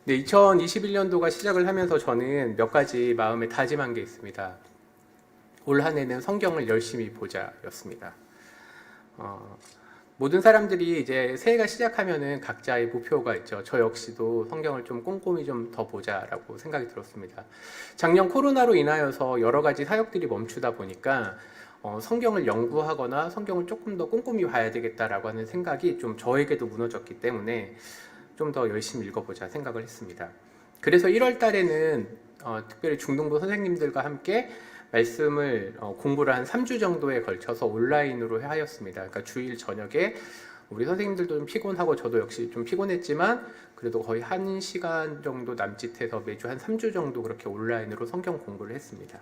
네, 2021년도가 시작을 하면서 저는 몇 가지 마음에 다짐한 게 있습니다. 올 한 해는 성경을 열심히 보자였습니다. 모든 사람들이 이제 새해가 시작하면은 각자의 목표가 있죠. 저 역시도 성경을 좀 꼼꼼히 좀 더 보자라고 생각이 들었습니다. 작년 코로나로 인하여서 여러 가지 사역들이 멈추다 보니까 성경을 연구하거나 성경을 조금 더 꼼꼼히 봐야 되겠다라고 하는 생각이 좀 저에게도 무너졌기 때문에 좀 더 열심히 읽어보자 생각을 했습니다. 그래서 1월 달에는 특별히 중등부 선생님들과 함께 말씀을 공부를 한 3주 정도에 걸쳐서 온라인으로 하였습니다. 그러니까 주일 저녁에 우리 선생님들도 좀 피곤하고 저도 역시 좀 피곤했지만 그래도 거의 1시간 정도 남짓해서 매주 한 3주 정도 그렇게 온라인으로 성경 공부를 했습니다.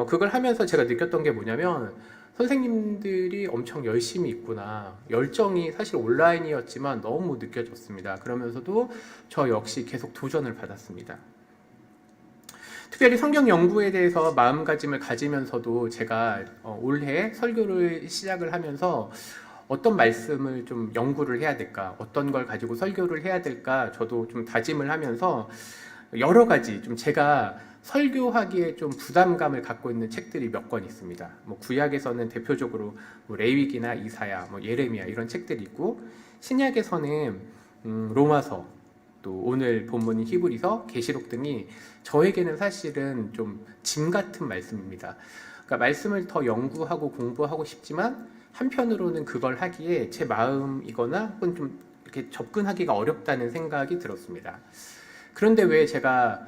그걸 하면서 제가 느꼈던 게 뭐냐면 선생님들이 엄청 열심히 있구나. 열정이 사실 온라인이었지만 너무 느껴졌습니다. 그러면서도 저 역시 계속 도전을 받았습니다. 특별히 성경 연구에 대해서 마음가짐을 가지면서도 제가 올해 설교를 시작을 하면서 어떤 말씀을 좀 연구를 해야 될까, 어떤 걸 가지고 설교를 해야 될까, 저도 좀 다짐을 하면서 여러 가지 좀 제가 설교하기에 좀 부담감을 갖고 있는 책들이 몇 권 있습니다. 구약에서는 대표적으로 레위기나 이사야, 예레미야 이런 책들이 있고, 신약에서는 로마서, 또 오늘 본문인 히브리서, 계시록 등이 저에게는 사실은 좀 짐 같은 말씀입니다. 그러니까 말씀을 더 연구하고 공부하고 싶지만 한편으로는 그걸 하기에 제 마음이거나 혹은 좀 이렇게 접근하기가 어렵다는 생각이 들었습니다. 그런데 왜 제가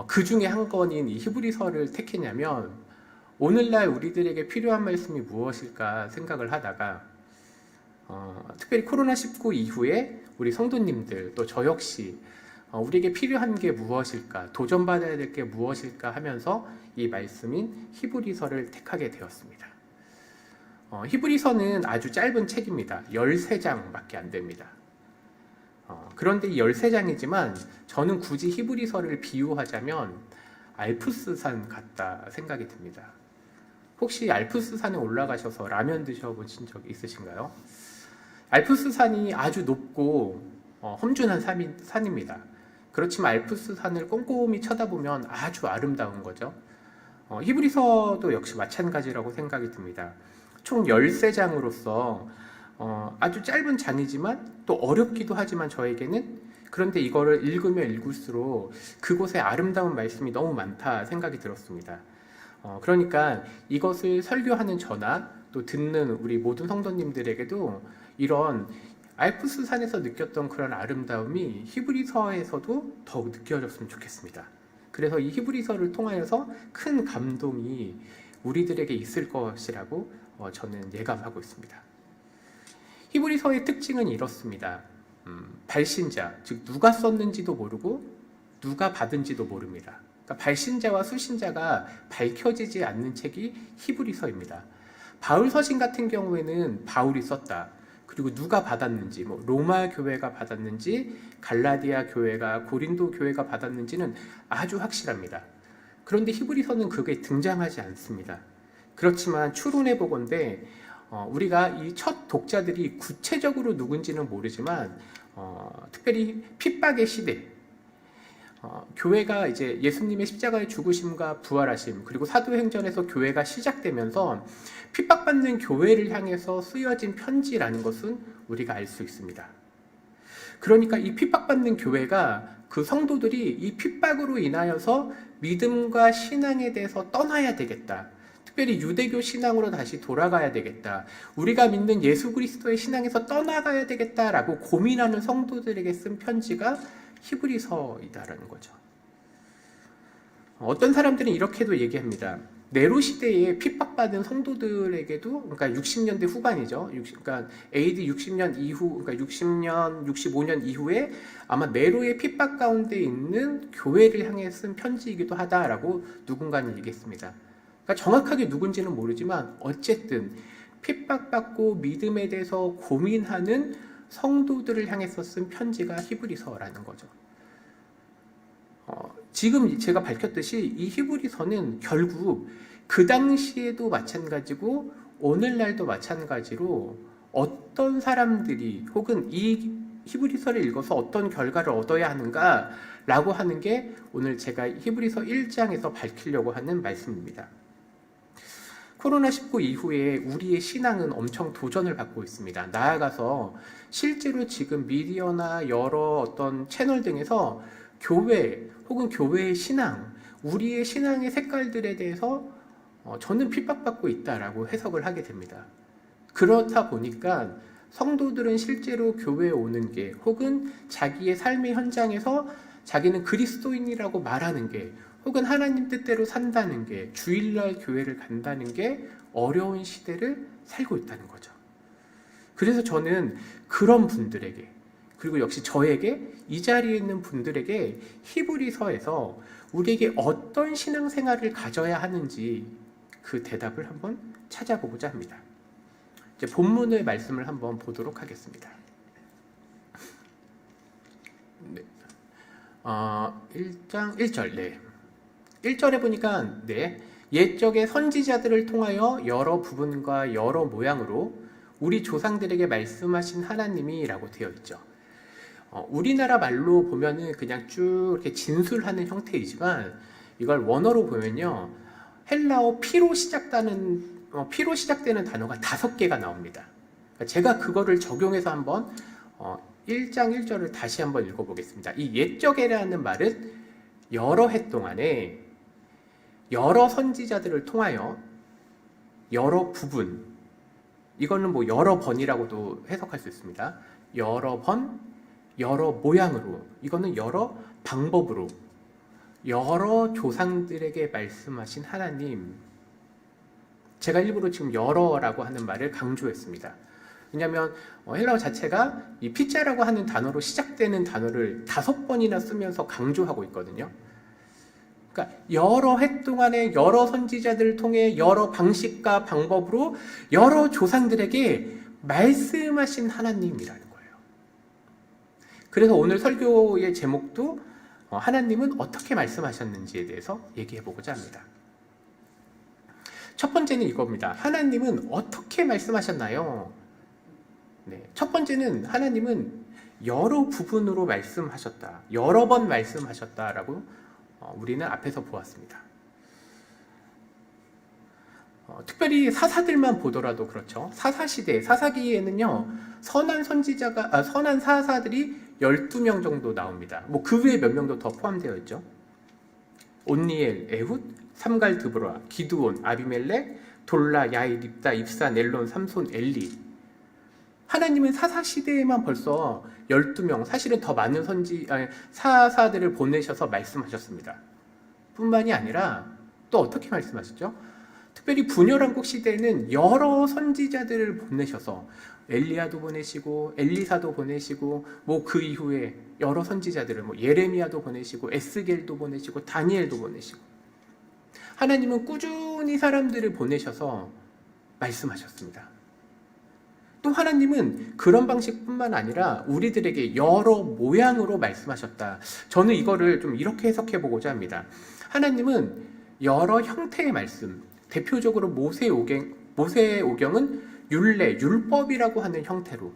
그 중에 한 권인 이 히브리서를 택했냐면 오늘날 우리들에게 필요한 말씀이 무엇일까 생각을 하다가 특별히 코로나19 이후에 우리 성도님들 또 저 역시 우리에게 필요한 게 무엇일까, 도전받아야 될 게 무엇일까 하면서 이 말씀인 히브리서를 택하게 되었습니다. 히브리서는 아주 짧은 책입니다. 13장밖에 안 됩니다. 그런데 이 13장이지만 저는 굳이 히브리서를 비유하자면 알프스산 같다 생각이 듭니다. 혹시 알프스산에 올라가셔서 라면 드셔보신 적 있으신가요? 알프스산이 아주 높고 험준한 산입니다. 그렇지만 알프스산을 꼼꼼히 쳐다보면 아주 아름다운 거죠. 히브리서도 역시 마찬가지라고 생각이 듭니다. 총 13장으로서 아주 짧은 장이지만 또 어렵기도 하지만 저에게는 그런데 이거를 읽으면 읽을수록 그곳에 아름다운 말씀이 너무 많다 생각이 들었습니다. 그러니까 이것을 설교하는 저나 또 듣는 우리 모든 성도님들에게도 이런 알프스산에서 느꼈던 그런 아름다움이 히브리서에서도 더욱 느껴졌으면 좋겠습니다. 그래서 이 히브리서를 통하여서 큰 감동이 우리들에게 있을 것이라고 저는 예감하고 있습니다. 히브리서의 특징은 이렇습니다. 발신자, 즉 누가 썼는지도 모르고 누가 받은지도 모릅니다. 그러니까 발신자와 수신자가 밝혀지지 않는 책이 히브리서입니다. 바울 서신 같은 경우에는 바울이 썼다. 그리고 누가 받았는지, 로마 교회가 받았는지, 갈라디아 교회가, 고린도 교회가 받았는지는 아주 확실합니다. 그런데 히브리서는 그게 등장하지 않습니다. 그렇지만 추론해 보건대 우리가 이 첫 독자들이 구체적으로 누군지는 모르지만 특별히 핍박의 시대, 교회가 이제 예수님의 십자가의 죽으심과 부활하심 그리고 사도행전에서 교회가 시작되면서 핍박받는 교회를 향해서 쓰여진 편지라는 것은 우리가 알 수 있습니다. 그러니까 이 핍박받는 교회가 그 성도들이 이 핍박으로 인하여서 믿음과 신앙에 대해서 떠나야 되겠다. 특별히 유대교 신앙으로 다시 돌아가야 되겠다. 우리가 믿는 예수 그리스도의 신앙에서 떠나가야 되겠다라고 고민하는 성도들에게 쓴 편지가 히브리서이다라는 거죠. 어떤 사람들은 이렇게도 얘기합니다. 네로 시대에 핍박받은 성도들에게도, 그러니까 60년대 후반이죠. 그러니까 AD 60년 이후, 그러니까 60년, 65년 이후에 아마 네로의 핍박 가운데 있는 교회를 향해 쓴 편지이기도 하다라고 누군가는 얘기했습니다. 그러니까 정확하게 누군지는 모르지만 어쨌든 핍박받고 믿음에 대해서 고민하는 성도들을 향해서 쓴 편지가 히브리서라는 거죠. 지금 제가 밝혔듯이 이 히브리서는 결국 그 당시에도 마찬가지고 오늘날도 마찬가지로 어떤 사람들이 혹은 이 히브리서를 읽어서 어떤 결과를 얻어야 하는가라고 하는 게 오늘 제가 히브리서 1장에서 밝히려고 하는 말씀입니다. 코로나19 이후에 우리의 신앙은 엄청 도전을 받고 있습니다. 나아가서 실제로 지금 미디어나 여러 어떤 채널 등에서 교회 혹은 교회의 신앙, 우리의 신앙의 색깔들에 대해서 저는 핍박받고 있다라고 해석을 하게 됩니다. 그렇다 보니까 성도들은 실제로 교회에 오는 게 혹은 자기의 삶의 현장에서 자기는 그리스도인이라고 말하는 게 혹은 하나님 뜻대로 산다는 게 주일날 교회를 간다는 게 어려운 시대를 살고 있다는 거죠. 그래서 저는 그런 분들에게 그리고 역시 저에게 이 자리에 있는 분들에게 히브리서에서 우리에게 어떤 신앙생활을 가져야 하는지 그 대답을 한번 찾아보고자 합니다. 이제 본문의 말씀을 한번 보도록 하겠습니다. 네. 1장 1절. 네. 1절에 보니까 옛적의 선지자들을 통하여 여러 부분과 여러 모양으로 우리 조상들에게 말씀하신 하나님이라고 되어 있죠. 우리나라 말로 보면은 그냥 쭉 이렇게 진술하는 형태이지만 이걸 원어로 보면요. 헬라어 피로 시작되는 단어가 5개가 나옵니다. 제가 그거를 적용해서 한번 1장 1절을 다시 한번 읽어보겠습니다. 이 옛적에라는 말은 여러 해 동안에 여러 선지자들을 통하여 여러 부분, 이거는 뭐 여러 번이라고도 해석할 수 있습니다. 여러 번, 여러 모양으로, 이거는 여러 방법으로 여러 조상들에게 말씀하신 하나님. 제가 일부러 지금 여러라고 하는 말을 강조했습니다. 왜냐하면 헬라어 자체가 이 피자라고 하는 단어로 시작되는 단어를 5번이나 쓰면서 강조하고 있거든요. 그러니까 여러 해 동안에 여러 선지자들을 통해 여러 방식과 방법으로 여러 조상들에게 말씀하신 하나님이라는 거예요. 그래서 오늘 설교의 제목도 하나님은 어떻게 말씀하셨는지에 대해서 얘기해 보고자 합니다. 첫 번째는 이겁니다. 하나님은 어떻게 말씀하셨나요? 네, 첫 번째는 하나님은 여러 부분으로 말씀하셨다. 여러 번 말씀하셨다라고 우리는 앞에서 보았습니다. 특별히 사사들만 보더라도 그렇죠. 사사시대, 사사기에는요, 선한 사사들이 12명 정도 나옵니다. 뭐 그 외에 몇 명도 더 포함되어 있죠. 온니엘, 에훗, 삼갈 드보라, 기드온, 아비멜렉, 돌라, 야일, 입다, 입사, 넬론, 삼손, 엘리. 하나님은 사사시대에만 벌써 12명, 사실은 더 많은 사사들을 보내셔서 말씀하셨습니다. 뿐만이 아니라 또 어떻게 말씀하셨죠? 특별히 분열왕국 시대에는 여러 선지자들을 보내셔서 엘리야도 보내시고 엘리사도 보내시고 뭐 그 이후에 여러 선지자들을 예레미야도 보내시고 에스겔도 보내시고 다니엘도 보내시고 하나님은 꾸준히 사람들을 보내셔서 말씀하셨습니다. 또 하나님은 그런 방식뿐만 아니라 우리들에게 여러 모양으로 말씀하셨다. 저는 이거를 좀 이렇게 해석해 보고자 합니다. 하나님은 여러 형태의 말씀, 대표적으로 모세의 오경은 율법이라고 하는 형태로,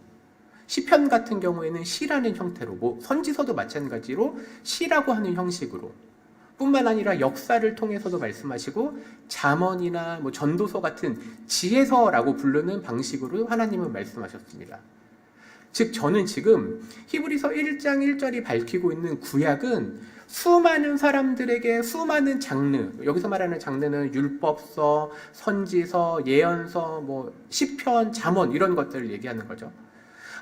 시편 같은 경우에는 시라는 형태로, 선지서도 마찬가지로 시라고 하는 형식으로, 뿐만 아니라 역사를 통해서도 말씀하시고 잠언이나 전도서 같은 지혜서라고 부르는 방식으로 하나님은 말씀하셨습니다. 즉 저는 지금 히브리서 1장 1절이 밝히고 있는 구약은 수많은 사람들에게 수많은 장르, 여기서 말하는 장르는 율법서, 선지서, 예언서, 시편, 잠언 이런 것들을 얘기하는 거죠.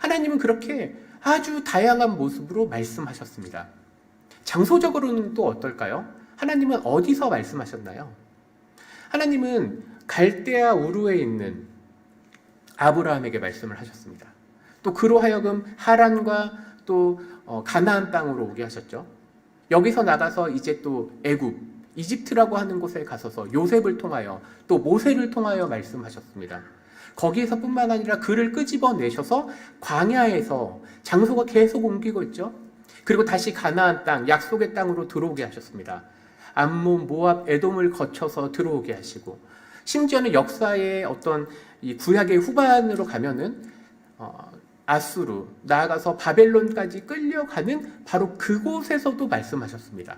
하나님은 그렇게 아주 다양한 모습으로 말씀하셨습니다. 장소적으로는 또 어떨까요? 하나님은 어디서 말씀하셨나요? 하나님은 갈대아 우르에 있는 아브라함에게 말씀을 하셨습니다. 또 그로 하여금 하란과 또 가나안 땅으로 오게 하셨죠. 여기서 나가서 이제 또 애굽, 이집트라고 하는 곳에 가서서 요셉을 통하여 또 모세를 통하여 말씀하셨습니다. 거기에서뿐만 아니라 그를 끄집어내셔서 광야에서 장소가 계속 옮기고 있죠. 그리고 다시 가나안 땅, 약속의 땅으로 들어오게 하셨습니다. 암몬, 모압, 에돔을 거쳐서 들어오게 하시고 심지어는 역사의 어떤 이 구약의 후반으로 가면은 아수르, 나아가서 바벨론까지 끌려가는 바로 그곳에서도 말씀하셨습니다.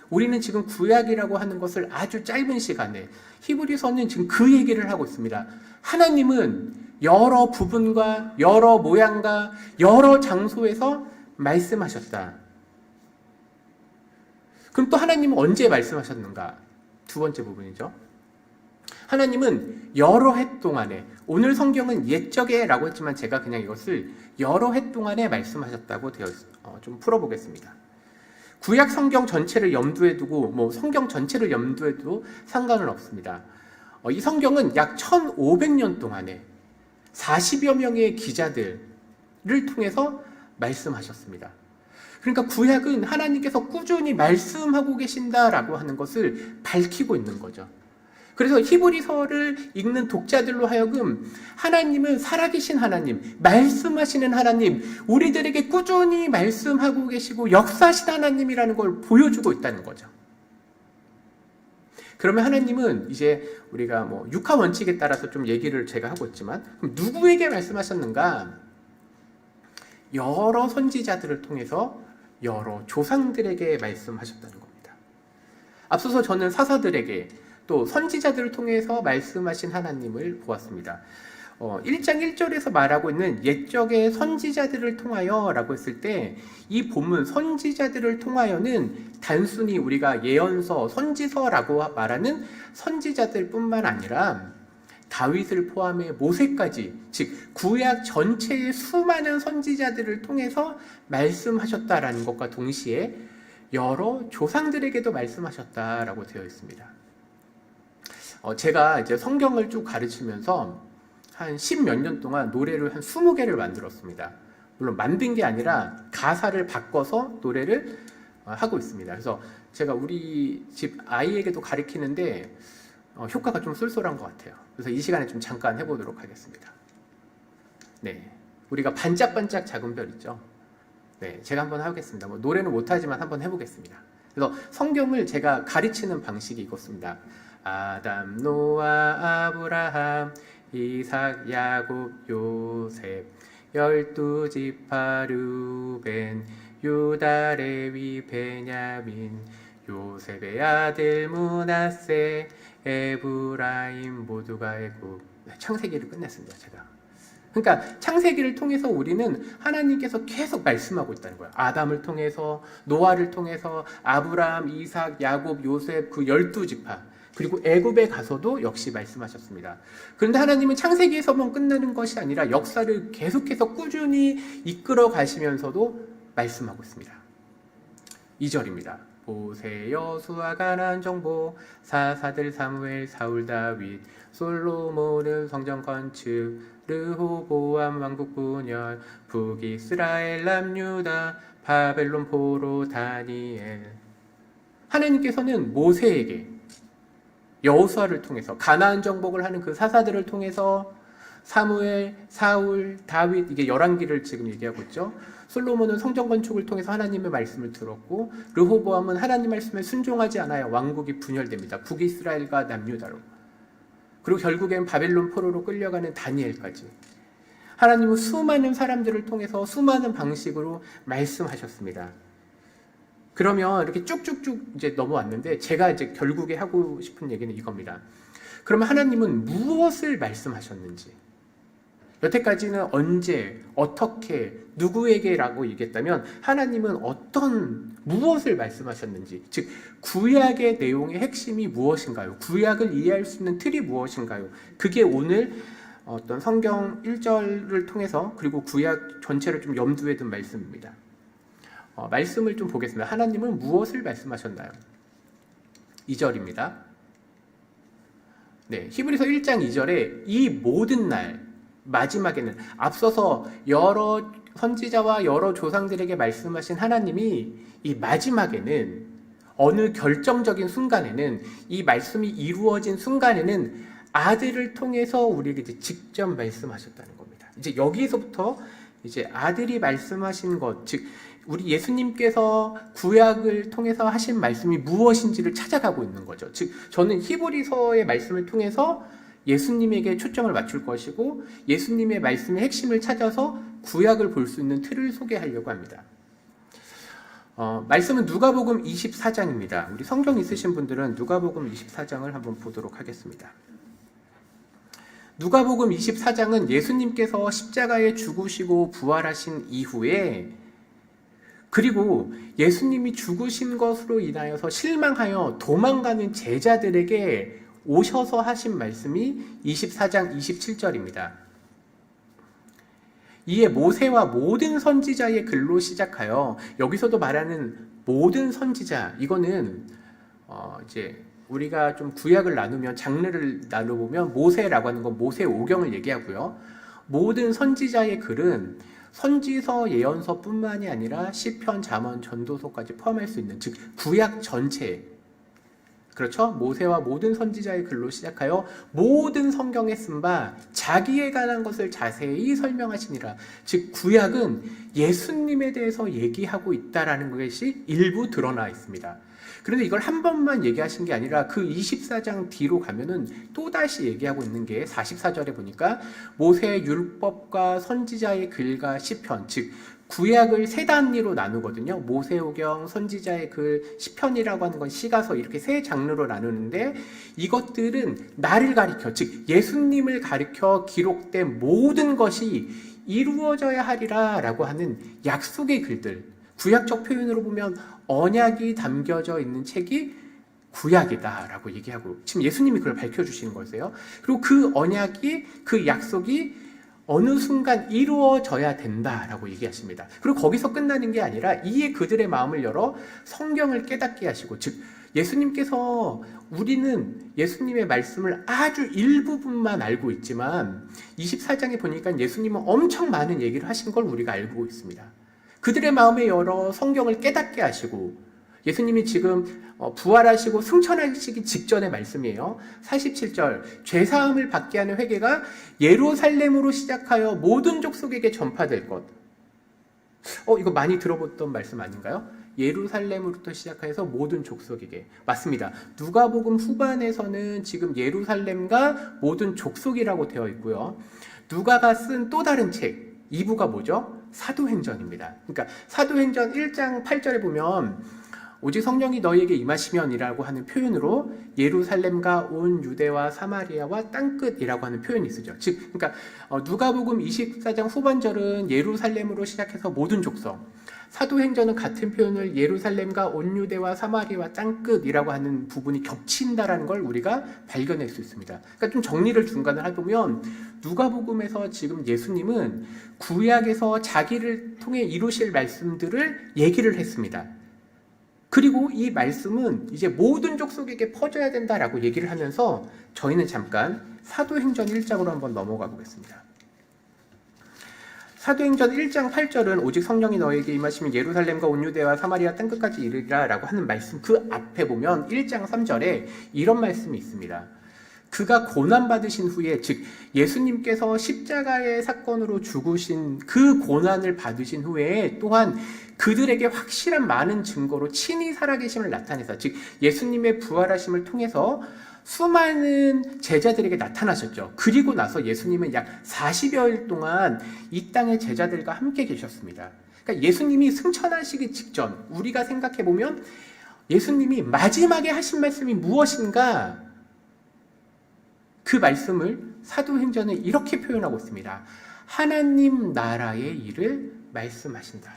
우리는 지금 구약이라고 하는 것을 아주 짧은 시간에, 히브리서는 지금 그 얘기를 하고 있습니다. 하나님은 여러 부분과 여러 모양과 여러 장소에서 말씀하셨다. 그럼 또 하나님은 언제 말씀하셨는가? 두 번째 부분이죠. 하나님은 여러 해 동안에, 오늘 성경은 옛적에 라고 했지만 제가 그냥 이것을 여러 해 동안에 말씀하셨다고 좀 풀어보겠습니다. 구약 성경 전체를 염두에 두고 성경 전체를 염두에 두고 상관은 없습니다. 이 성경은 약 1500년 동안에 40여 명의 기자들을 통해서 말씀하셨습니다. 그러니까 구약은 하나님께서 꾸준히 말씀하고 계신다라고 하는 것을 밝히고 있는 거죠. 그래서 히브리서를 읽는 독자들로 하여금 하나님은 살아계신 하나님, 말씀하시는 하나님, 우리들에게 꾸준히 말씀하고 계시고 역사하신 하나님이라는 걸 보여주고 있다는 거죠. 그러면 하나님은 이제 우리가 육하 원칙에 따라서 좀 얘기를 제가 하고 있지만, 그럼 누구에게 말씀하셨는가? 여러 선지자들을 통해서 여러 조상들에게 말씀하셨다는 겁니다. 앞서서 저는 사사들에게 또 선지자들을 통해서 말씀하신 하나님을 보았습니다. 1장 1절에서 말하고 있는 옛적의 선지자들을 통하여 라고 했을 때, 이 본문 선지자들을 통하여는 단순히 우리가 예언서, 선지서라고 말하는 선지자들 뿐만 아니라 다윗을 포함해 모세까지, 즉 구약 전체의 수많은 선지자들을 통해서 말씀하셨다라는 것과 동시에 여러 조상들에게도 말씀하셨다라고 되어 있습니다. 제가 이제 성경을 쭉 가르치면서 한 10몇 년 동안 노래를 한 20개를 만들었습니다. 물론 만든 게 아니라 가사를 바꿔서 노래를 하고 있습니다. 그래서 제가 우리 집 아이에게도 가르치는데 효과가 좀 쏠쏠한 것 같아요. 그래서 이 시간에 좀 잠깐 해보도록 하겠습니다. 네, 우리가 반짝반짝 작은 별 있죠. 네, 제가 한번 하겠습니다. 노래는 못하지만 한번 해보겠습니다. 그래서 성경을 제가 가르치는 방식이 이렇습니다. 아담, 노아, 아브라함, 이삭, 야곱, 요셉, 12지파 르벤, 유다, 레위, 베냐민, 요셉의 아들 므낫세, 에브라임, 모두가 애굽. 창세기를 끝냈습니다, 제가. 그러니까 창세기를 통해서 우리는 하나님께서 계속 말씀하고 있다는 거예요. 아담을 통해서, 노아를 통해서, 아브라함, 이삭, 야곱, 요셉, 그 12지파, 그리고 애굽에 가서도 역시 말씀하셨습니다. 그런데 하나님은 창세기에서만 끝나는 것이 아니라 역사를 계속해서 꾸준히 이끌어 가시면서도 말씀하고 있습니다. 2절입니다. 모세, 여수아, 가나안 정복, 사사들, 사무엘, 사울, 다윗, 솔로몬은 성전 건축, 르호보암 왕국 분열, 북이스라엘, 남유다, 바벨론, 포로, 다니엘. 하나님께서는 모세에게, 여호수아를 통해서, 가나안 정복을 하는 그 사사들을 통해서, 사무엘, 사울, 다윗, 이게 열왕기를 지금 얘기하고 있죠. 솔로몬은 성전 건축을 통해서 하나님의 말씀을 들었고, 르호보암은 하나님 말씀에 순종하지 않아요. 왕국이 분열됩니다. 북이스라엘과 남유다로. 그리고 결국엔 바벨론 포로로 끌려가는 다니엘까지. 하나님은 수많은 사람들을 통해서 수많은 방식으로 말씀하셨습니다. 그러면 이렇게 쭉쭉쭉 이제 넘어왔는데, 제가 이제 결국에 하고 싶은 얘기는 이겁니다. 그러면 하나님은 무엇을 말씀하셨는지, 여태까지는 언제, 어떻게, 누구에게라고 얘기했다면, 하나님은 무엇을 말씀하셨는지, 즉 구약의 내용의 핵심이 무엇인가요? 구약을 이해할 수 있는 틀이 무엇인가요? 그게 오늘 어떤 성경 1절을 통해서, 그리고 구약 전체를 좀 염두에 둔 말씀입니다. 말씀을 좀 보겠습니다. 하나님은 무엇을 말씀하셨나요? 2절입니다. 네, 히브리서 1장 2절에 이 모든 날 마지막에는, 앞서서 여러 선지자와 여러 조상들에게 말씀하신 하나님이 이 마지막에는, 어느 결정적인 순간에는, 이 말씀이 이루어진 순간에는 아들을 통해서 우리에게 이제 직접 말씀하셨다는 겁니다. 이제 여기서부터 이제 아들이 말씀하신 것, 즉 우리 예수님께서 구약을 통해서 하신 말씀이 무엇인지를 찾아가고 있는 거죠. 즉 저는 히브리서의 말씀을 통해서 예수님에게 초점을 맞출 것이고 예수님의 말씀의 핵심을 찾아서 구약을 볼 수 있는 틀을 소개하려고 합니다. 말씀은 누가복음 24장입니다. 우리 성경 있으신 분들은 누가복음 24장을 한번 보도록 하겠습니다. 누가복음 24장은 예수님께서 십자가에 죽으시고 부활하신 이후에, 그리고 예수님이 죽으신 것으로 인하여서 실망하여 도망가는 제자들에게 오셔서 하신 말씀이 24장 27절입니다. 이에 모세와 모든 선지자의 글로 시작하여, 여기서도 말하는 모든 선지자, 이거는 이제 우리가 좀 구약을 나누면, 장르를 나눠보면 모세라고 하는 건 모세오경을 얘기하고요. 모든 선지자의 글은 선지서, 예언서뿐만이 아니라 시편, 잠언, 전도서까지 포함할 수 있는, 즉 구약 전체, 그렇죠? 모세와 모든 선지자의 글로 시작하여 모든 성경에 쓴 바 자기에 관한 것을 자세히 설명하시니라. 즉 구약은 예수님에 대해서 얘기하고 있다라는 것이 일부 드러나 있습니다. 그런데 이걸 한 번만 얘기하신 게 아니라 그 24장 뒤로 가면은 또다시 얘기하고 있는 게 44절에 보니까 모세의 율법과 선지자의 글과 시편, 즉 구약을 세 단위로 나누거든요. 모세오경, 선지자의 글, 시편이라고 하는 건 시가서, 이렇게 세 장르로 나누는데 이것들은 나를 가리켜, 즉 예수님을 가리켜 기록된 모든 것이 이루어져야 하리라 라고 하는 약속의 글들, 구약적 표현으로 보면 언약이 담겨져 있는 책이 구약이다 라고 얘기하고, 지금 예수님이 그걸 밝혀주시는 거세요. 그리고 그 언약이, 그 약속이 어느 순간 이루어져야 된다라고 얘기하십니다. 그리고 거기서 끝나는 게 아니라 이에 그들의 마음을 열어 성경을 깨닫게 하시고, 즉 예수님께서, 우리는 예수님의 말씀을 아주 일부분만 알고 있지만 24장에 보니까 예수님은 엄청 많은 얘기를 하신 걸 우리가 알고 있습니다. 그들의 마음에 열어 성경을 깨닫게 하시고, 예수님이 지금 부활하시고 승천하시기 직전의 말씀이에요. 47절, 죄사함을 받게 하는 회개가 예루살렘으로 시작하여 모든 족속에게 전파될 것. 이거 많이 들어봤던 말씀 아닌가요? 예루살렘으로부터 시작해서 모든 족속에게. 맞습니다. 누가복음 후반에서는 지금 예루살렘과 모든 족속이라고 되어 있고요. 누가가 쓴 또 다른 책, 2부가 뭐죠? 사도행전입니다. 그러니까 사도행전 1장 8절에 보면 오직 성령이 너희에게 임하시면이라고 하는 표현으로 예루살렘과 온 유대와 사마리아와 땅끝이라고 하는 표현이 쓰죠. 즉, 그러니까 누가복음 24장 후반절은 예루살렘으로 시작해서 모든 족속, 사도행전은 같은 표현을 예루살렘과 온 유대와 사마리아와 땅끝이라고 하는 부분이 겹친다라는 걸 우리가 발견할 수 있습니다. 그러니까 좀 정리를 중간에 해보면 누가복음에서 지금 예수님은 구약에서 자기를 통해 이루실 말씀들을 얘기를 했습니다. 그리고 이 말씀은 이제 모든 족속에게 퍼져야 된다라고 얘기를 하면서 저희는 잠깐 사도행전 1장으로 한번 넘어가 보겠습니다. 사도행전 1장 8절은 오직 성령이 너에게 임하시면 예루살렘과 온 유대와 사마리아 땅끝까지 이르리라 라고 하는 말씀, 그 앞에 보면 1장 3절에 이런 말씀이 있습니다. 그가 고난받으신 후에, 즉 예수님께서 십자가의 사건으로 죽으신 그 고난을 받으신 후에 또한 그들에게 확실한 많은 증거로 친히 살아계심을 나타내서, 즉 예수님의 부활하심을 통해서 수많은 제자들에게 나타나셨죠. 그리고 나서 예수님은 약 40여일 동안 이 땅의 제자들과 함께 계셨습니다. 그러니까 예수님이 승천하시기 직전, 우리가 생각해보면 예수님이 마지막에 하신 말씀이 무엇인가, 그 말씀을 사도행전에 이렇게 표현하고 있습니다. 하나님 나라의 일을 말씀하신다.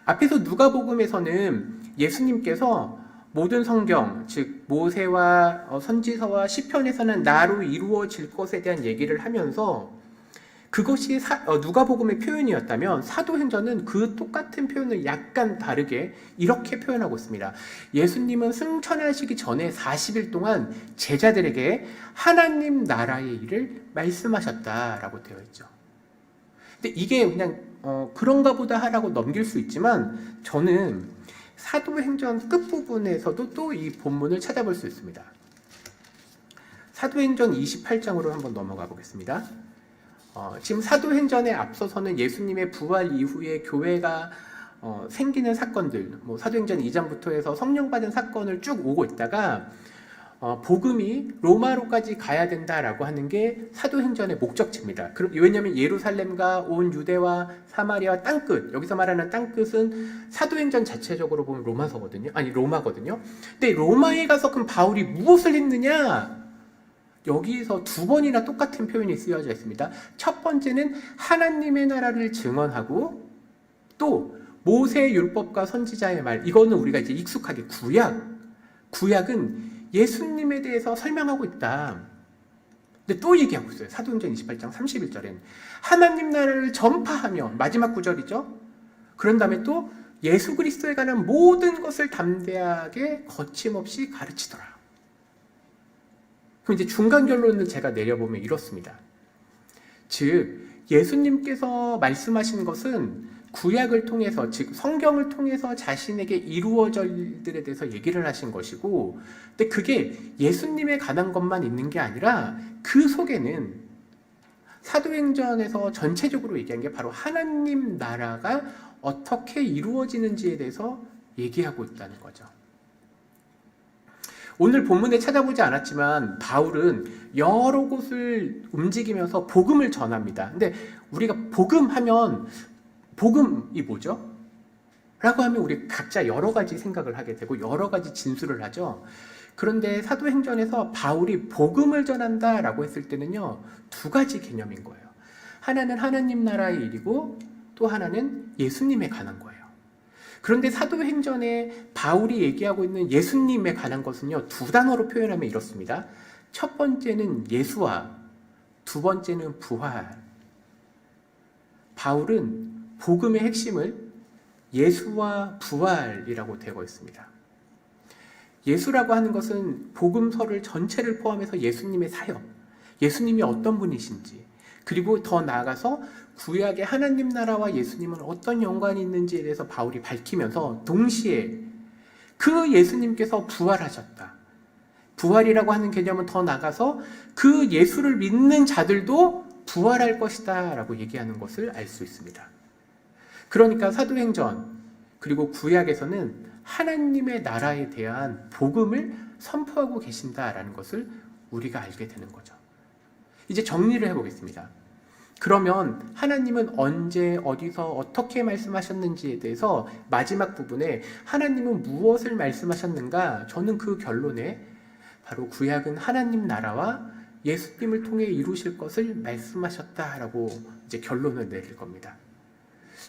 앞에서 누가복음에서는 예수님께서 모든 성경, 즉 모세와 선지서와 시편에서는 나로 이루어질 것에 대한 얘기를 하면서 그것이 누가복음의 표현이었다면 사도행전은 그 똑같은 표현을 약간 다르게 이렇게 표현하고 있습니다. 예수님은 승천하시기 전에 40일 동안 제자들에게 하나님 나라의 일을 말씀하셨다라고 되어 있죠. 근데 이게 그냥 그런가 보다 하라고 넘길 수 있지만 저는 사도행전 끝부분에서도 또 이 본문을 찾아볼 수 있습니다. 사도행전 28장으로 한번 넘어가 보겠습니다. 지금 사도행전에 앞서서는 예수님의 부활 이후에 교회가 생기는 사건들, 사도행전 2장부터 해서 성령 받은 사건을 쭉 오고 있다가 복음이 로마로까지 가야 된다라고 하는 게 사도행전의 목적지입니다. 왜냐하면 예루살렘과 온 유대와 사마리아 땅끝, 여기서 말하는 땅끝은 사도행전 자체적으로 보면 로마거든요. 근데 로마에 가서 그럼 바울이 무엇을 했느냐? 여기서 두 번이나 똑같은 표현이 쓰여져 있습니다. 첫 번째는 하나님의 나라를 증언하고, 또 모세 율법과 선지자의 말, 이거는 우리가 이제 익숙하게 구약은 예수님에 대해서 설명하고 있다. 근데 또 얘기하고 있어요. 사도행전 28장 31절엔 하나님 나라를 전파하며, 마지막 구절이죠. 그런 다음에 또 예수 그리스도에 관한 모든 것을 담대하게 거침없이 가르치더라. 그럼 이제 중간 결론을 제가 내려보면 이렇습니다. 즉 예수님께서 말씀하신 것은 구약을 통해서, 즉 성경을 통해서 자신에게 이루어질 일들에 대해서 얘기를 하신 것이고, 근데 그게 예수님에 관한 것만 있는 게 아니라 그 속에는 사도행전에서 전체적으로 얘기한 게 바로 하나님 나라가 어떻게 이루어지는지에 대해서 얘기하고 있다는 거죠. 오늘 본문에 찾아보지 않았지만 바울은 여러 곳을 움직이면서 복음을 전합니다. 근데 우리가 복음하면 복음이 뭐죠? 라고 하면 우리 각자 여러 가지 생각을 하게 되고 여러 가지 진술을 하죠. 그런데 사도행전에서 바울이 복음을 전한다라고 했을 때는요, 두 가지 개념인 거예요. 하나는 하나님 나라의 일이고 또 하나는 예수님에 관한 거예요. 그런데 사도행전에 바울이 얘기하고 있는 예수님에 관한 것은요, 두 단어로 표현하면 이렇습니다. 첫 번째는 예수와 두 번째는 부활. 바울은 복음의 핵심을 예수와 부활이라고 되고 있습니다. 예수라고 하는 것은 복음서를 전체를 포함해서 예수님의 사역, 예수님이 어떤 분이신지, 그리고 더 나아가서 구약의 하나님 나라와 예수님은 어떤 연관이 있는지에 대해서 바울이 밝히면서 동시에 그 예수님께서 부활하셨다. 부활이라고 하는 개념은 더 나아가서 그 예수를 믿는 자들도 부활할 것이다 라고 얘기하는 것을 알 수 있습니다. 그러니까 사도행전 그리고 구약에서는 하나님의 나라에 대한 복음을 선포하고 계신다라는 것을 우리가 알게 되는 거죠. 이제 정리를 해보겠습니다. 그러면 하나님은 언제, 어디서, 어떻게 말씀하셨는지에 대해서 마지막 부분에 하나님은 무엇을 말씀하셨는가? 저는 그 결론에 바로 구약은 하나님 나라와 예수님을 통해 이루실 것을 말씀하셨다라고 이제 결론을 내릴 겁니다.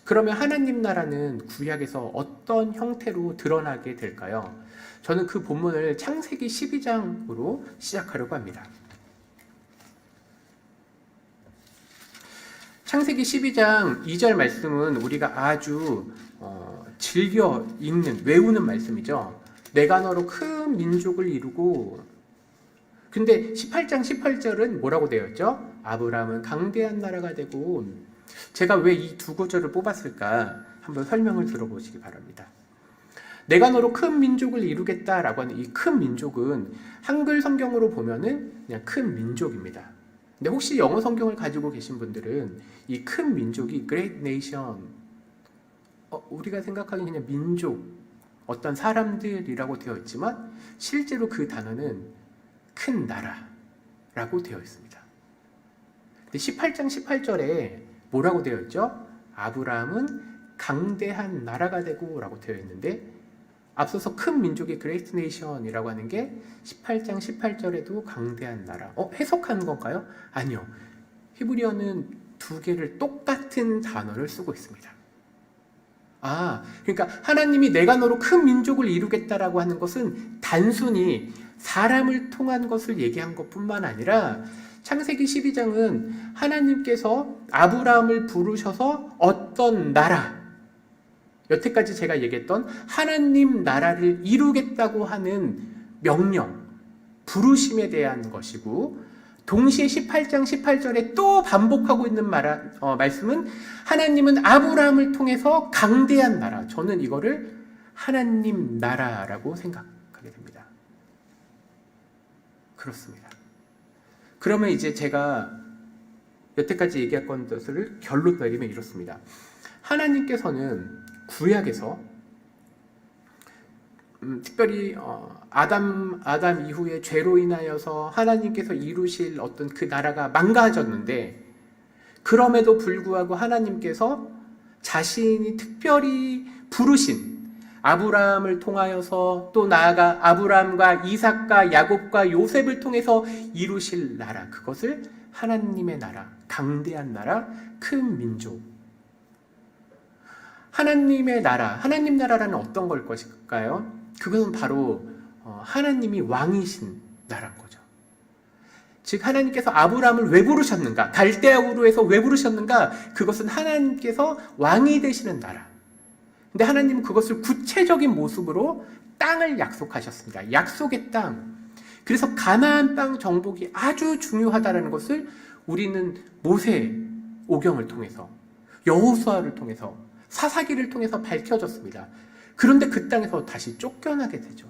그러면 하나님 나라는 구약에서 어떤 형태로 드러나게 될까요? 저는 그 본문을 창세기 12장으로 시작하려고 합니다. 창세기 12장 2절 말씀은 우리가 아주 즐겨 읽는, 외우는 말씀이죠. 내가 너로 큰 민족을 이루고, 근데 18장 18절은 뭐라고 되어 있죠? 아브라함은 강대한 나라가 되고. 제가 왜 이 두 구절을 뽑았을까? 한번 설명을 들어보시기 바랍니다. 내가 너로 큰 민족을 이루겠다라고 하는 이 큰 민족은 한글 성경으로 보면은 그냥 큰 민족입니다. 근데 혹시 영어 성경을 가지고 계신 분들은 이 큰 민족이 Great Nation, 우리가 생각하기엔 그냥 민족, 어떤 사람들이라고 되어 있지만 실제로 그 단어는 큰 나라라고 되어 있습니다. 근데 18장 18절에 뭐라고 되어 있죠? 아브라함은 강대한 나라가 되고 라고 되어 있는데, 앞서서 큰 민족의 Great Nation이라고 하는 게 18장 18절에도 강대한 나라. 해석하는 건가요? 아니요. 히브리어는 두 개를 똑같은 단어를 쓰고 있습니다. 그러니까 하나님이 내가 너로 큰 민족을 이루겠다라고 하는 것은 단순히 사람을 통한 것을 얘기한 것뿐만 아니라 창세기 12장은 하나님께서 아브라함을 부르셔서 어떤 나라, 여태까지 제가 얘기했던 하나님 나라를 이루겠다고 하는 명령, 부르심에 대한 것이고, 동시에 18장 18절에 또 반복하고 있는 말씀은 하나님은 아브라함을 통해서 강대한 나라, 저는 이거를 하나님 나라라고 생각하게 됩니다. 그렇습니다. 그러면 이제 제가 여태까지 얘기했던 것을 결론 내리면 이렇습니다. 하나님께서는 구약에서 특별히 아담 이후에 죄로 인하여서 하나님께서 이루실 어떤 그 나라가 망가졌는데, 그럼에도 불구하고 하나님께서 자신이 특별히 부르신 아브라함을 통하여서, 또 나아가 아브라함과 이삭과 야곱과 요셉을 통해서 이루실 나라, 그것을 하나님의 나라, 강대한 나라, 큰 민족, 하나님의 나라, 하나님 나라라는 어떤 걸 것일까요? 그것은 바로 하나님이 왕이신 나라인 거죠. 즉 하나님께서 아브라함을 왜 부르셨는가? 갈대아 우르에서 왜 부르셨는가? 그것은 하나님께서 왕이 되시는 나라. 근데 하나님은 그것을 구체적인 모습으로 땅을 약속하셨습니다. 약속의 땅. 그래서 가나안 땅 정복이 아주 중요하다는 것을 우리는 모세 오경을 통해서, 여호수아를 통해서, 사사기를 통해서 밝혀졌습니다. 그런데 그 땅에서 다시 쫓겨나게 되죠.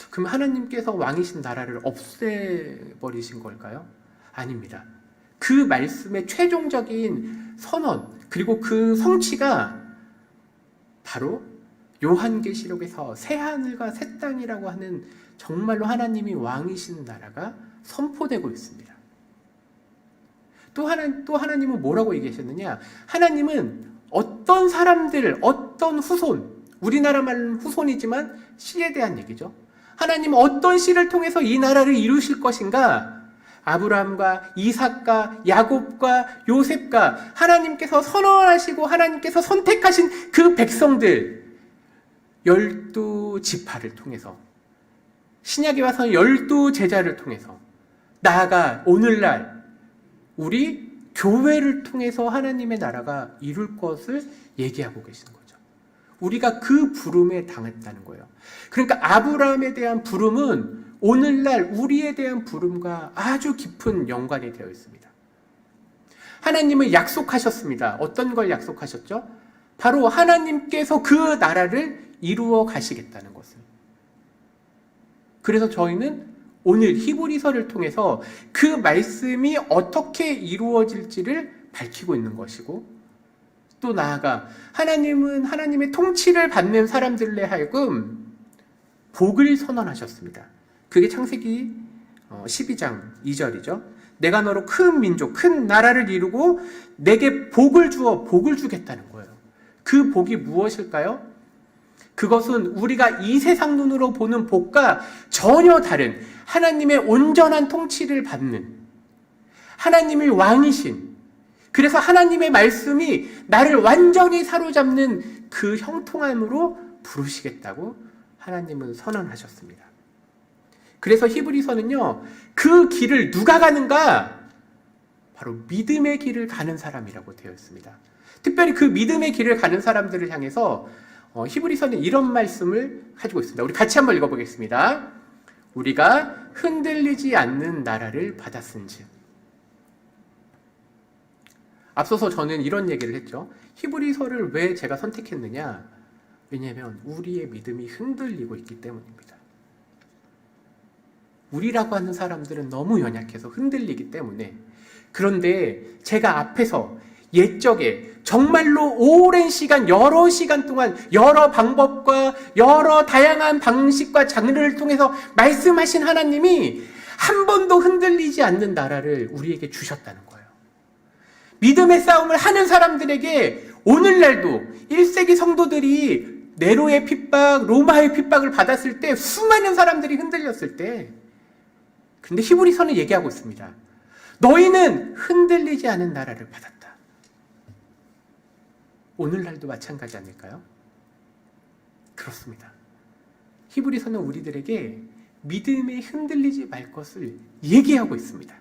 그럼 하나님께서 왕이신 나라를 없애버리신 걸까요? 아닙니다. 그 말씀의 최종적인 선언, 그리고 그 성취가 바로 요한계시록에서 새하늘과 새 땅이라고 하는 정말로 하나님이 왕이신 나라가 선포되고 있습니다. 또 하나님은 뭐라고 얘기하셨느냐? 하나님은 어떤 사람들, 어떤 후손, 우리나라 말은 후손이지만 씨에 대한 얘기죠. 하나님은 어떤 씨를 통해서 이 나라를 이루실 것인가? 아브라함과 이삭과 야곱과 요셉과 하나님께서 선언하시고 하나님께서 선택하신 그 백성들, 12지파를 통해서, 신약에 와서 12제자를 통해서, 나아가 오늘날 우리 교회를 통해서 하나님의 나라가 이룰 것을 얘기하고 계시는 거죠. 우리가 그 부름에 당했다는 거예요. 그러니까 아브라함에 대한 부름은 오늘날 우리에 대한 부름과 아주 깊은 연관이 되어 있습니다. 하나님은 약속하셨습니다. 어떤 걸 약속하셨죠? 바로 하나님께서 그 나라를 이루어 가시겠다는 것을. 그래서 저희는 오늘 히브리서를 통해서 그 말씀이 어떻게 이루어질지를 밝히고 있는 것이고, 또 나아가 하나님은 하나님의 통치를 받는 사람들에 하여금 복을 선언하셨습니다. 그게 창세기 12장 2절이죠. 내가 너로 큰 민족, 큰 나라를 이루고 내게 복을 주어 복을 주겠다는 거예요. 그 복이 무엇일까요? 그것은 우리가 이 세상 눈으로 보는 복과 전혀 다른 하나님의 온전한 통치를 받는, 하나님의 왕이신, 그래서 하나님의 말씀이 나를 완전히 사로잡는 그 형통함으로 부르시겠다고 하나님은 선언하셨습니다. 그래서 히브리서는요, 그 길을 누가 가는가? 바로 믿음의 길을 가는 사람이라고 되어 있습니다. 특별히 그 믿음의 길을 가는 사람들을 향해서 히브리서는 이런 말씀을 가지고 있습니다. 우리 같이 한번 읽어보겠습니다. 우리가 흔들리지 않는 나라를 받았은즉. 앞서서 저는 이런 얘기를 했죠. 히브리서를 왜 제가 선택했느냐? 왜냐하면 우리의 믿음이 흔들리고 있기 때문입니다. 우리라고 하는 사람들은 너무 연약해서 흔들리기 때문에. 그런데 제가 앞에서 옛적에 정말로 오랜 시간, 여러 시간 동안 여러 방법과 여러 다양한 방식과 장르를 통해서 말씀하신 하나님이 한 번도 흔들리지 않는 나라를 우리에게 주셨다는 거예요. 믿음의 싸움을 하는 사람들에게 오늘날도 1세기 성도들이 네로의 핍박, 로마의 핍박을 받았을 때, 수많은 사람들이 흔들렸을 때, 근데 히브리서는 얘기하고 있습니다. 너희는 흔들리지 않은 나라를 받았다. 오늘날도 마찬가지 아닐까요? 그렇습니다. 히브리서는 우리들에게 믿음에 흔들리지 말 것을 얘기하고 있습니다.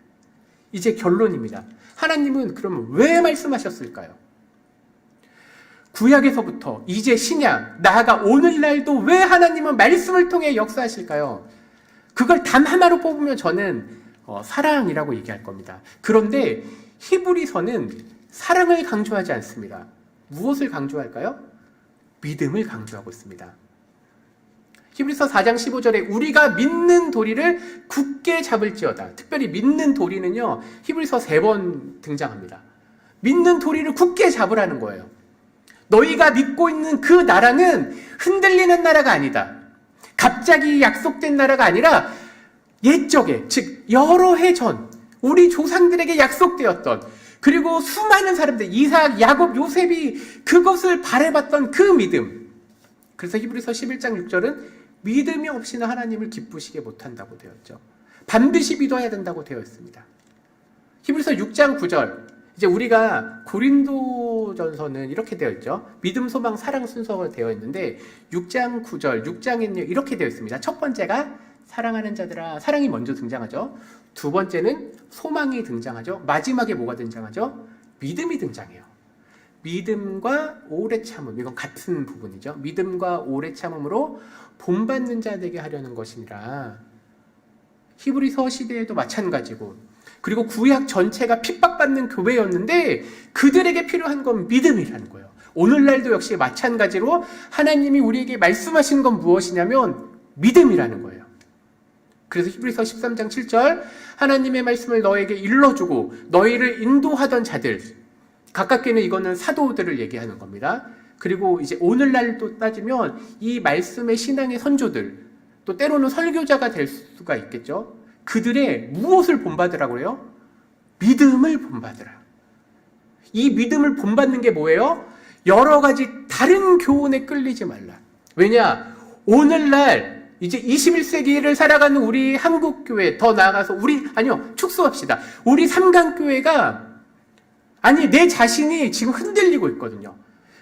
이제 결론입니다. 하나님은 그러면 왜 말씀하셨을까요? 구약에서부터 이제 신약, 나아가 오늘날도 왜 하나님은 말씀을 통해 역사하실까요? 그걸 단 하나로 뽑으면 저는 사랑이라고 얘기할 겁니다. 그런데 히브리서는 사랑을 강조하지 않습니다. 무엇을 강조할까요? 믿음을 강조하고 있습니다. 히브리서 4장 15절에 우리가 믿는 도리를 굳게 잡을지어다. 특별히 믿는 도리는요, 히브리서 3번 등장합니다. 믿는 도리를 굳게 잡으라는 거예요. 너희가 믿고 있는 그 나라는 흔들리는 나라가 아니다. 갑자기 약속된 나라가 아니라 옛적에, 즉 여러 해 전 우리 조상들에게 약속되었던, 그리고 수많은 사람들, 이삭, 야곱, 요셉이 그것을 바라봤던 그 믿음. 그래서 히브리서 11장 6절은 믿음이 없이는 하나님을 기쁘시게 못한다고 되었죠. 반드시 믿어야 된다고 되어 있습니다. 히브리서 6장 9절, 이제 우리가 고린도전서는 이렇게 되어 있죠. 믿음, 소망, 사랑 순서가 되어 있는데 6장 9절, 6장에는 이렇게 되어 있습니다. 첫 번째가 사랑하는 자들아, 사랑이 먼저 등장하죠. 두 번째는 소망이 등장하죠. 마지막에 뭐가 등장하죠? 믿음이 등장해요. 믿음과 오래 참음, 이건 같은 부분이죠. 믿음과 오래 참음으로 본받는 자 되게 하려는 것이니라. 히브리서 시대에도 마찬가지고, 그리고 구약 전체가 핍박받는 교회였는데 그들에게 필요한 건 믿음이라는 거예요. 오늘날도 역시 마찬가지로 하나님이 우리에게 말씀하시는 건 무엇이냐면 믿음이라는 거예요. 그래서 히브리서 13장 7절, 하나님의 말씀을 너에게 일러주고 너희를 인도하던 자들, 가깝게는 이거는 사도들을 얘기하는 겁니다. 그리고 이제 오늘날도 따지면 이 말씀의 신앙의 선조들, 또 때로는 설교자가 될 수가 있겠죠. 그들의 무엇을 본받으라고 그래요? 믿음을 본받으라. 이 믿음을 본받는 게 뭐예요? 여러 가지 다른 교훈에 끌리지 말라. 왜냐? 오늘날 이제 21세기를 살아가는 우리 한국교회, 더 나아가서 축소합시다. 우리 삼강교회가, 내 자신이 지금 흔들리고 있거든요.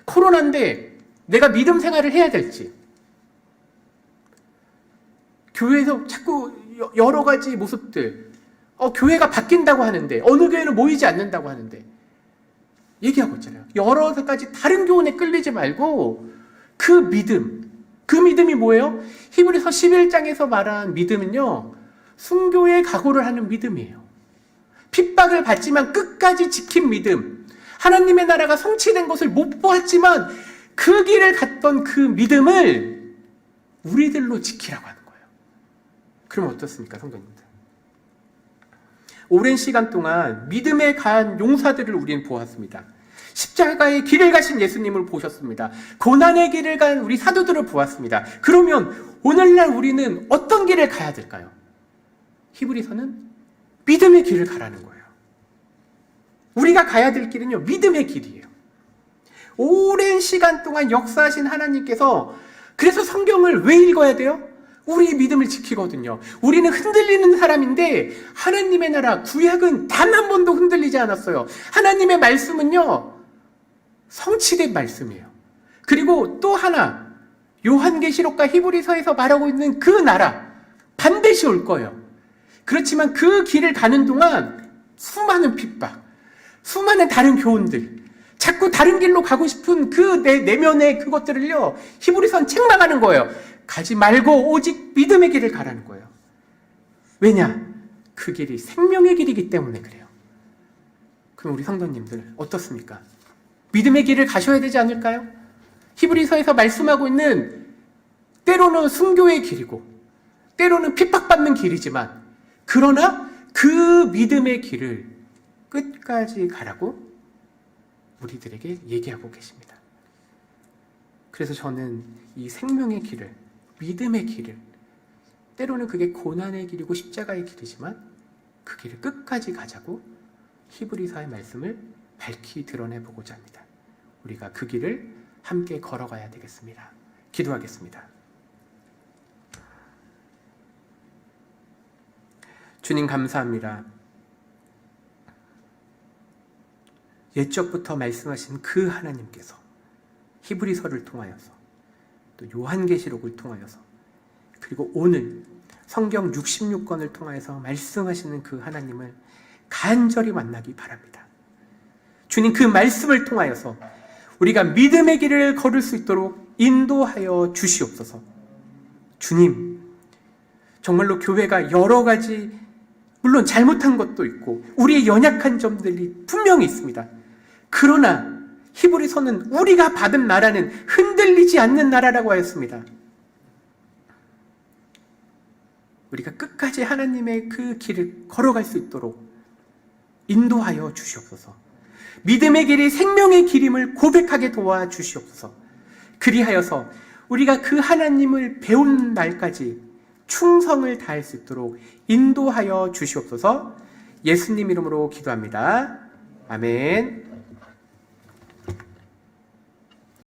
코로나인데 내가 믿음 생활을 해야 될지, 교회에서 자꾸 여러 가지 모습들, 교회가 바뀐다고 하는데, 어느 교회는 모이지 않는다고 하는데, 얘기하고 있잖아요. 여러 가지 다른 교훈에 끌리지 말고, 그 믿음이 뭐예요? 히브리서 11장에서 말한 믿음은요, 순교의 각오를 하는 믿음이에요. 핍박을 받지만 끝까지 지킨 믿음, 하나님의 나라가 성취된 것을 못 보았지만 그 길을 갔던 그 믿음을 우리들로 지키라고 하는 거예요. 그럼 어떻습니까, 성도님들? 오랜 시간 동안 믿음에 가한 용사들을 우리는 보았습니다. 십자가의 길을 가신 예수님을 보셨습니다. 고난의 길을 간 우리 사도들을 보았습니다. 그러면 오늘날 우리는 어떤 길을 가야 될까요? 히브리서는 믿음의 길을 가라는 거예요. 우리가 가야 될 길은요, 믿음의 길이에요. 오랜 시간 동안 역사하신 하나님께서, 그래서 성경을 왜 읽어야 돼요? 우리의 믿음을 지키거든요. 우리는 흔들리는 사람인데 하나님의 나라, 구약은 단 한 번도 흔들리지 않았어요. 하나님의 말씀은요, 성취된 말씀이에요. 그리고 또 하나, 요한계시록과 히브리서에서 말하고 있는 그 나라, 반드시 올 거예요. 그렇지만 그 길을 가는 동안 수많은 핍박, 수많은 다른 교훈들, 자꾸 다른 길로 가고 싶은 그 내면의 그것들을요, 히브리서는 책망하는 거예요. 가지 말고 오직 믿음의 길을 가라는 거예요. 왜냐? 그 길이 생명의 길이기 때문에 그래요. 그럼 우리 성도님들 어떻습니까? 믿음의 길을 가셔야 되지 않을까요? 히브리서에서 말씀하고 있는, 때로는 순교의 길이고 때로는 핍박받는 길이지만, 그러나 그 믿음의 길을 끝까지 가라고 우리들에게 얘기하고 계십니다. 그래서 저는 이 생명의 길을, 믿음의 길을, 때로는 그게 고난의 길이고 십자가의 길이지만 그 길을 끝까지 가자고 히브리서의 말씀을 밝히 드러내보고자 합니다. 우리가 그 길을 함께 걸어가야 되겠습니다. 기도하겠습니다. 주님, 감사합니다. 옛적부터 말씀하신 그 하나님께서 히브리서를 통하여서, 또 요한계시록을 통하여서, 그리고 오늘 성경 66권을 통하여서 말씀하시는 그 하나님을 간절히 만나기 바랍니다. 주님, 그 말씀을 통하여서 우리가 믿음의 길을 걸을 수 있도록 인도하여 주시옵소서. 주님, 정말로 교회가 여러 가지, 물론 잘못한 것도 있고 우리의 연약한 점들이 분명히 있습니다. 그러나 히브리서는 우리가 받은 나라는 흔들리지 않는 나라라고 하였습니다. 우리가 끝까지 하나님의 그 길을 걸어갈 수 있도록 인도하여 주시옵소서. 믿음의 길이 생명의 길임을 고백하게 도와주시옵소서. 그리하여서 우리가 그 하나님을 배운 날까지 충성을 다할 수 있도록 인도하여 주시옵소서. 예수님 이름으로 기도합니다. 아멘.